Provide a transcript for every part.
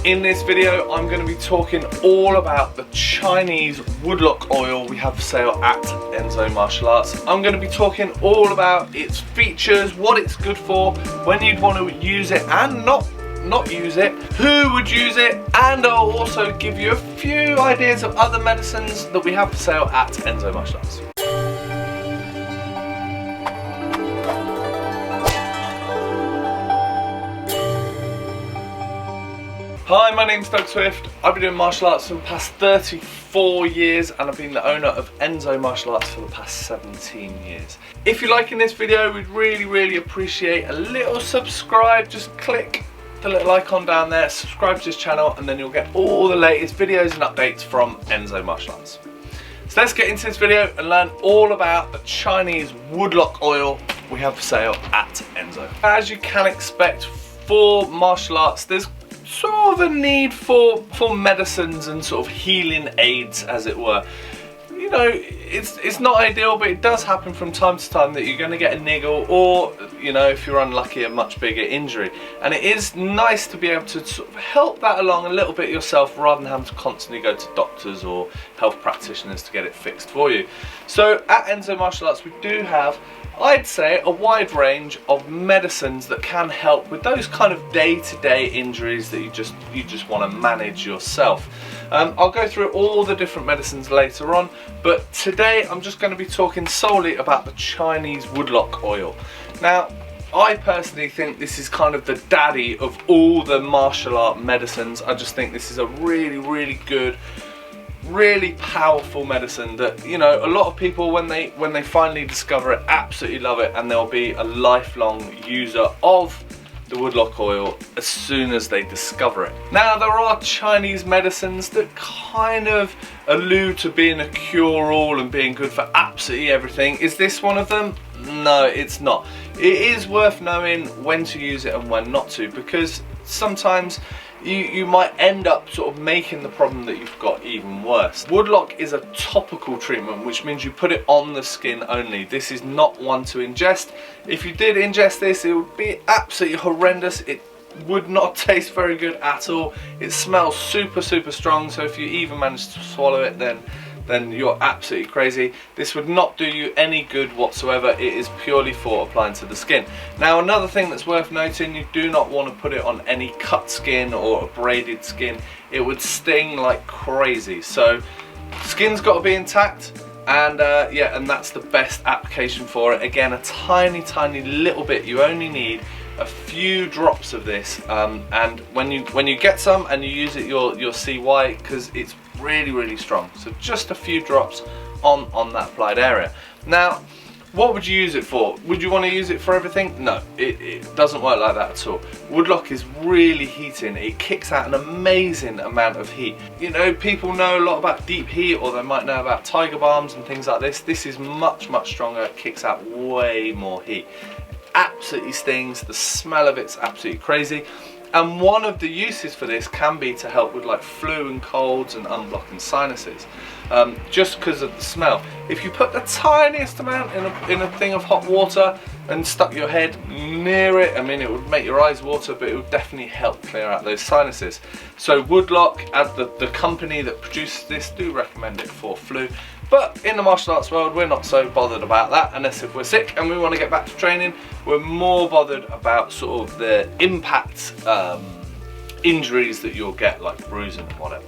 In this video I'm going to be talking all about the Chinese Woodlock Oil we have for sale at Enso Martial Arts. I'm going to be talking all about its features, what it's good for, when you'd want to use it and not use it, who would use it, and I'll also give you a few ideas of other medicines that we have for sale at Enso Martial Arts. Hi, my name's Doug Swift. I've been doing martial arts for the past 34 years and I've been the owner of Enso Martial Arts for the past 17 years. If you're liking this video, we'd really appreciate a little subscribe. Just click the little icon down there, subscribe to this channel, and then you'll get all the latest videos and updates from Enso Martial Arts. So let's get into this video and learn all about the Chinese Woodlock Oil we have for sale at Enso. As you can expect, for martial arts, there's sort of a need for medicines and sort of healing aids, as it were. You know, it's not ideal, but it does happen from time to time that you're going to get a niggle, or, you know, if you're unlucky, a much bigger injury. And it is nice to be able to sort of help that along a little bit yourself, rather than having to constantly go to doctors or health practitioners to get it fixed for you. So at Enso Martial Arts we do have, I'd say, a wide range of medicines that can help with those kind of day-to-day injuries that you just want to manage yourself. I'll go through all the different medicines later on, but today I'm just going to be talking solely about the Chinese Woodlock Oil. Now, I personally think this is kind of the daddy of all the martial art medicines. I just think this is a really good, really powerful medicine that, you know, a lot of people, when they finally discover it, absolutely love it, and they'll be a lifelong user of the Woodlock Oil as soon as they discover it. Now, there are Chinese medicines that kind of allude to being a cure-all and being good for absolutely everything. Is this one of them? No, it's not. It is worth knowing when to use it and when not to, because sometimes you might end up sort of making the problem that you've got even worse. Woodlock is a topical treatment, which means you put it on the skin only. This is not one to ingest. If you did ingest this, it would be absolutely horrendous. It would not taste very good at all. It smells super strong, so if you even manage to swallow it, then you're absolutely crazy. This would not do you any good whatsoever. It is purely for applying to the skin. Now, another thing that's worth noting, you do not want to put it on any cut skin or abraded skin. It would sting like crazy. So skin's got to be intact, and yeah, and that's the best application for it. Again, a tiny little bit. You only need a few drops of this, and when you get some and you use it, you'll see why, because it's really strong. So just a few drops on that applied area. Now, what would you use it for? Would you want to use it for everything? No, it doesn't work like that at all. Woodlock is really heating. It kicks out an amazing amount of heat. You know, people know a lot about deep heat, or they might know about tiger balms and things like this. This is much stronger. It kicks out way more heat. Absolutely stings. The smell of it's absolutely crazy. And one of the uses for this can be to help with like flu and colds and unblocking sinuses, just because of the smell. If you put the tiniest amount in a thing of hot water and stuck your head near it, I mean, it would make your eyes water, but it would definitely help clear out those sinuses. So Woodlock, as the company that produces this, do recommend it for flu. But in the martial arts world, we're not so bothered about that, unless if we're sick and we want to get back to training. We're more bothered about sort of the impact injuries that you'll get, like bruising and whatever.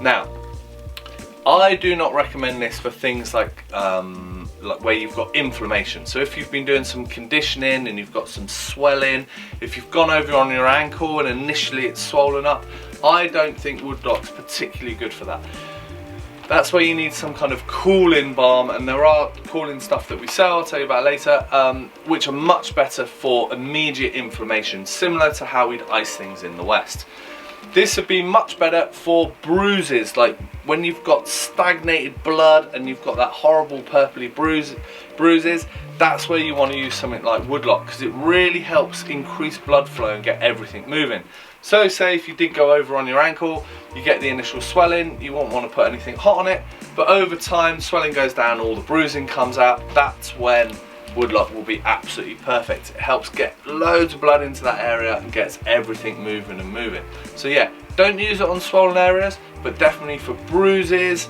Now, I do not recommend this for things like where you've got inflammation. So if you've been doing some conditioning and you've got some swelling, if you've gone over on your ankle and initially it's swollen up, I don't think Woodlock's particularly good for that. That's where you need some kind of cooling balm, and there are cooling stuff that we sell, I'll tell you about later, which are much better for immediate inflammation, similar to how we'd ice things in the West. This would be much better for bruises, like when you've got stagnated blood and you've got that horrible purpley bruises. That's where you want to use something like Woodlock, because it really helps increase blood flow and get everything moving. So say if you did go over on your ankle, you get the initial swelling, you won't want to put anything hot on it, but over time swelling goes down, all the bruising comes out. That's when Woodlock will be absolutely perfect. It helps get loads of blood into that area and gets everything moving and moving. So yeah, Don't use it on swollen areas, but definitely for bruises,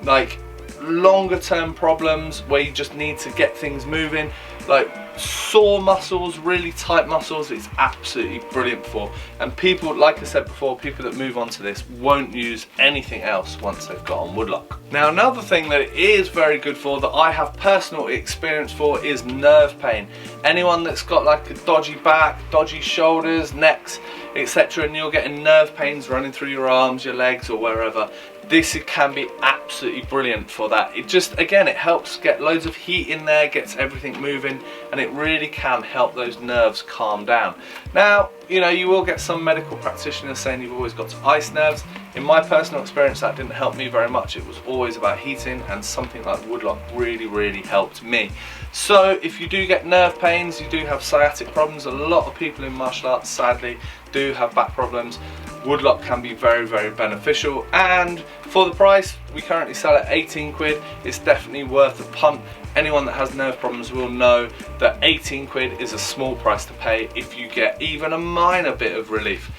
like longer term problems where you just need to get things moving, like sore muscles, really tight muscles, it's absolutely brilliant for. And people, like I said before, people that move on to this won't use anything else once they've got on Woodlock. Now another thing that it is very good for, that I have personal experience for, is nerve pain. Anyone that's got like a dodgy back, dodgy shoulders, necks, etc., and you're getting nerve pains running through your arms, your legs, or wherever, this can be absolutely brilliant for that. It just, again, it helps get loads of heat in there, gets everything moving, and it really can help those nerves calm down. Now, you know, you will get some medical practitioners saying you've always got to ice nerves. In my personal experience, that didn't help me very much. It was always about heating, and something like Woodlock really helped me. So if you do get nerve pains, you do have sciatic problems, a lot of people in martial arts sadly do have back problems, Woodlock can be very beneficial. And for the price, we currently sell at 18 quid. It's definitely worth a punt. Anyone that has nerve problems will know that 18 quid is a small price to pay if you get even a minor bit of relief.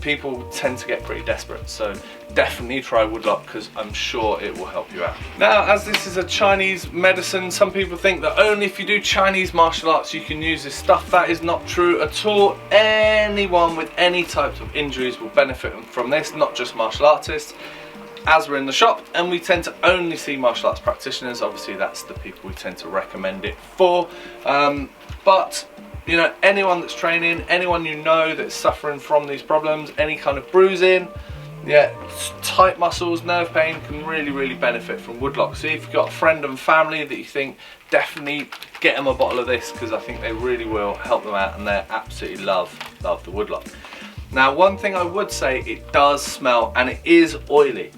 People tend to get pretty desperate, so definitely try Woodlock, because I'm sure it will help you out. Now, as this is a Chinese medicine, some people think that only if you do Chinese martial arts you can use this stuff. That is not true at all. Anyone with any types of injuries will benefit from this, not just martial artists. As we're in the shop and we tend to only see martial arts practitioners, obviously that's the people we tend to recommend it for. But you know, anyone that's training, anyone you know that's suffering from these problems, any kind of bruising, yeah, tight muscles, nerve pain, can really benefit from Woodlock. So if you've got a friend and family that you think, definitely get them a bottle of this, because I think they really will help them out, and they absolutely love the Woodlock. Now, one thing I would say, it does smell and it is oily.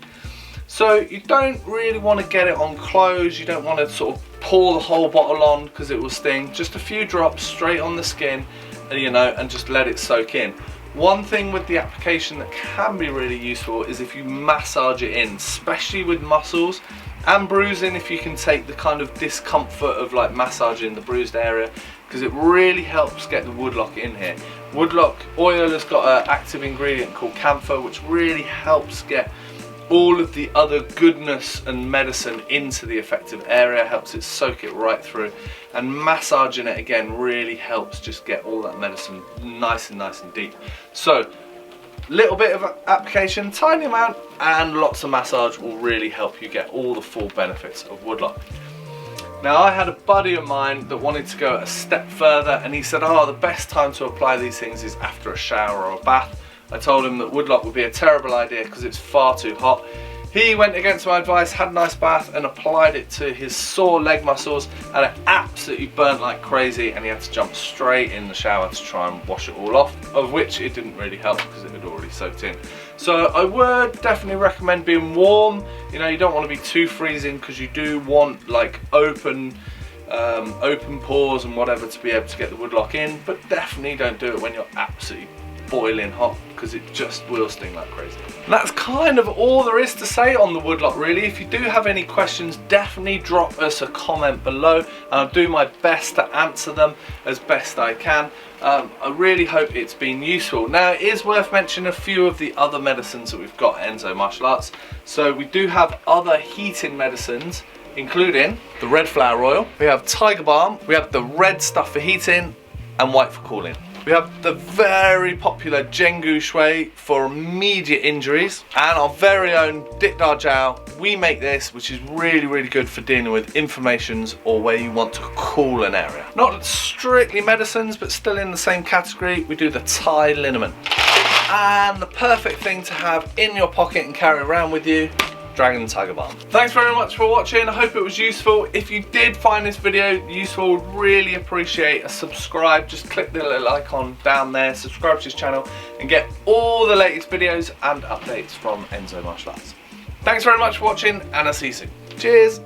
So you don't really want to get it on clothes, you don't want to sort of pour the whole bottle on because it will sting. Just a few drops straight on the skin, you know, and just let it soak in. One thing with the application that can be really useful is if you massage it in, especially with muscles and bruising, if you can take the kind of discomfort of like massaging the bruised area, because it really helps get the Woodlock in here. Woodlock oil has got an active ingredient called camphor, which really helps get all of the other goodness and medicine into the affected area, helps it soak it right through, and massaging it again really helps just get all that medicine nice and deep. So little bit of application, tiny amount, and lots of massage will really help you get all the full benefits of Woodlock. Now, I had a buddy of mine that wanted to go a step further, and he said, oh, the best time to apply these things is after a shower or a bath. I told him that Woodlock would be a terrible idea because it's far too hot. He went against my advice, had a nice bath, and applied it to his sore leg muscles, and it absolutely burnt like crazy, and he had to jump straight in the shower to try and wash it all off, of which it didn't really help because it had already soaked in. So I would definitely recommend being warm. You know, you don't want to be too freezing because you do want like open pores and whatever to be able to get the Woodlock in, but definitely don't do it when you're absolutely boiling hot, because it just will sting like crazy. And that's kind of all there is to say on the Woodlock, really. If you do have any questions, definitely drop us a comment below, and I'll do my best to answer them as best I can. I really hope it's been useful. Now, it is worth mentioning a few of the other medicines that we've got at Enso Martial Arts. So we do have other heating medicines, including the red flower oil, we have tiger balm, we have the red stuff for heating, and white for cooling. We have the very popular Gua Sha for immediate injuries, and our very own Dit Da Jiao. We make this, which is really good for dealing with inflammations or where you want to cool an area. Not strictly medicines, but still in the same category, we do the Thai liniment. And the perfect thing to have in your pocket and carry around with you, Dragon Tiger Balm. Thanks very much for watching. I hope it was useful. If you did find this video useful, really appreciate a subscribe. Just click the little icon down there, subscribe to this channel, and get all the latest videos and updates from Enso Martial Arts. Thanks very much for watching, and I'll see you soon. Cheers.